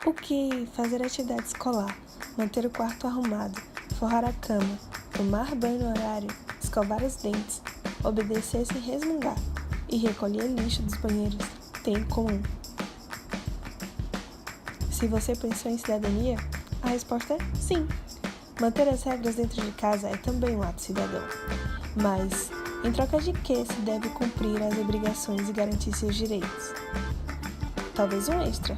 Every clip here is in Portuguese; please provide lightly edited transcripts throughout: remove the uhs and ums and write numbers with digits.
O que fazer atividade escolar, manter o quarto arrumado, forrar a cama, tomar banho no horário, escovar os dentes, obedecer sem resmungar e recolher lixo dos banheiros tem em comum? Se você pensou em cidadania, a resposta é sim. Manter as regras dentro de casa é também um ato cidadão. Mas, em troca de que se deve cumprir as obrigações e garantir seus direitos? Talvez um extra,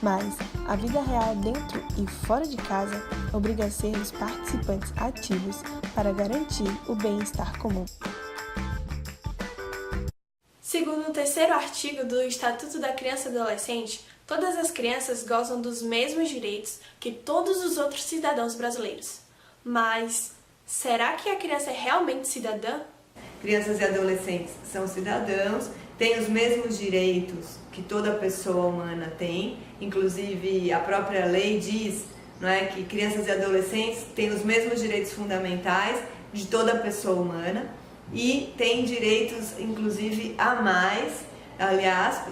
mas a vida real dentro e fora de casa obriga a sermos participantes ativos para garantir o bem-estar comum. Segundo o terceiro artigo do Estatuto da Criança e Adolescente, todas as crianças gozam dos mesmos direitos que todos os outros cidadãos brasileiros. Mas, será que a criança é realmente cidadã? Crianças e adolescentes são cidadãos, têm os mesmos direitos que toda pessoa humana tem, inclusive a própria lei diz, não é, que crianças e adolescentes têm os mesmos direitos fundamentais de toda pessoa humana e têm direitos, inclusive, a mais, aliás,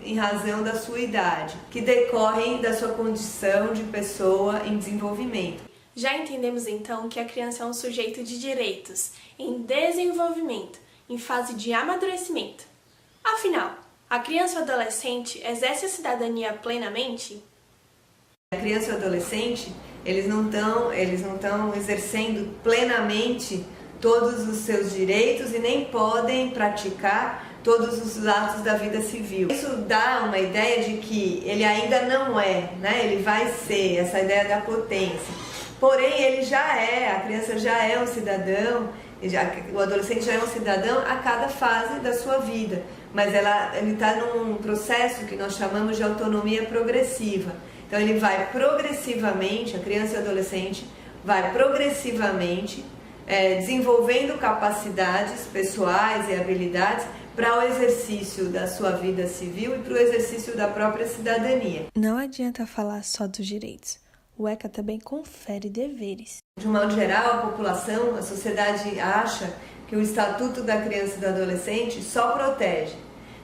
em razão da sua idade, que decorrem da sua condição de pessoa em desenvolvimento. Já entendemos então que a criança é um sujeito de direitos, em desenvolvimento, em fase de amadurecimento. Afinal, a criança ou adolescente exerce a cidadania plenamente? A criança e o adolescente, eles não estão exercendo plenamente todos os seus direitos e nem podem praticar todos os atos da vida civil. Isso dá uma ideia de que ele ainda não é, né? Ele vai ser, essa ideia da potência. Porém, ele já é, a criança já é um cidadão, o adolescente já é um cidadão a cada fase da sua vida, mas ele está num processo que nós chamamos de autonomia progressiva. Então ele vai progressivamente, a criança e o adolescente vai progressivamente desenvolvendo capacidades pessoais e habilidades para o exercício da sua vida civil e para o exercício da própria cidadania. Não adianta falar só dos direitos. O ECA também confere deveres. De um modo geral, a população, a sociedade acha que o Estatuto da Criança e do Adolescente só protege.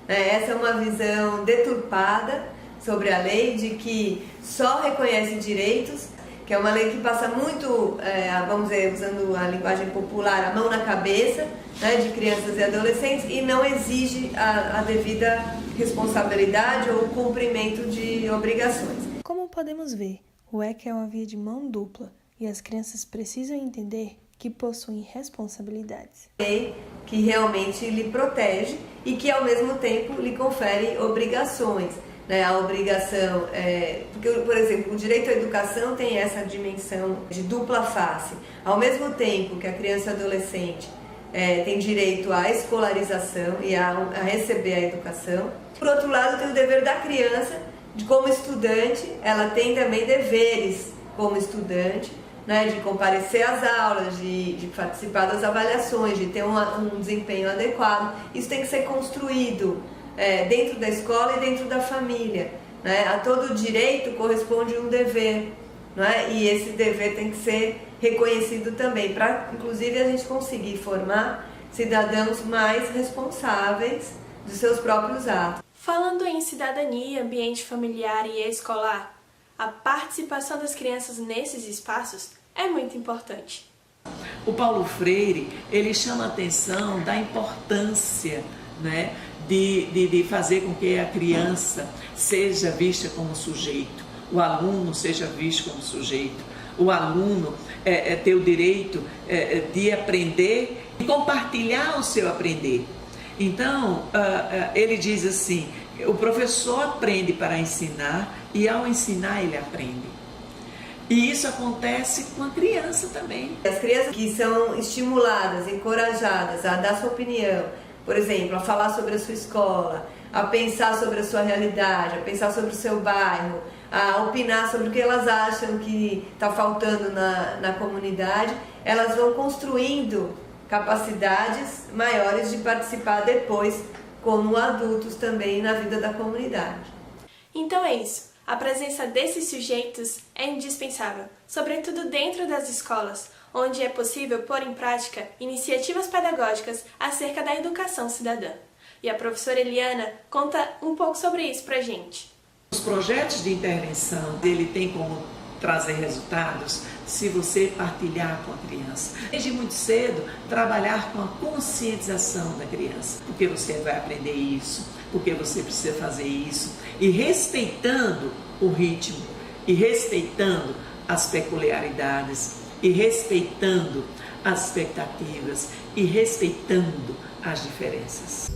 Essa é uma visão deturpada sobre a lei, de que só reconhece direitos, que é uma lei que passa muito, vamos dizer, usando a linguagem popular, a mão na cabeça, né, de crianças e adolescentes, e não exige a devida responsabilidade ou cumprimento de obrigações. Como podemos ver, o ECA é uma via de mão dupla e as crianças precisam entender que possuem responsabilidades. Lei que realmente lhe protege e que ao mesmo tempo lhe confere obrigações. A obrigação, porque, por exemplo, o direito à educação tem essa dimensão de dupla face. Ao mesmo tempo que a criança e adolescente tem direito à escolarização e a receber a educação, por outro lado tem o dever da criança, como estudante, ela tem também deveres como estudante, de comparecer às aulas, de participar das avaliações, de ter um desempenho adequado. Isso tem que ser construído dentro da escola e dentro da família. A todo direito corresponde um dever, e esse dever tem que ser reconhecido também, para inclusive a gente conseguir formar cidadãos mais responsáveis dos seus próprios atos. Falando em cidadania, ambiente familiar e escolar, a participação das crianças nesses espaços é muito importante. O Paulo Freire, ele chama a atenção da importância, de fazer com que a criança seja vista como sujeito, o aluno seja visto como sujeito, o aluno ter o direito de aprender e compartilhar o seu aprender. Então, ele diz assim, o professor aprende para ensinar e ao ensinar ele aprende. E isso acontece com a criança também. As crianças que são estimuladas, encorajadas a dar sua opinião, por exemplo, a falar sobre a sua escola, a pensar sobre a sua realidade, a pensar sobre o seu bairro, a opinar sobre o que elas acham que está faltando na comunidade, elas vão construindo capacidades maiores de participar depois como adultos também na vida da comunidade. Então é isso. A presença desses sujeitos é indispensável, sobretudo dentro das escolas, onde é possível pôr em prática iniciativas pedagógicas acerca da educação cidadã. E a professora Eliana conta um pouco sobre isso pra gente. Os projetos de intervenção, ele tem como trazer resultados se você partilhar com a criança. Desde muito cedo, trabalhar com a conscientização da criança. Porque você vai aprender isso, porque você precisa fazer isso. E respeitando o ritmo, e respeitando as peculiaridades, e respeitando as expectativas, e respeitando as diferenças.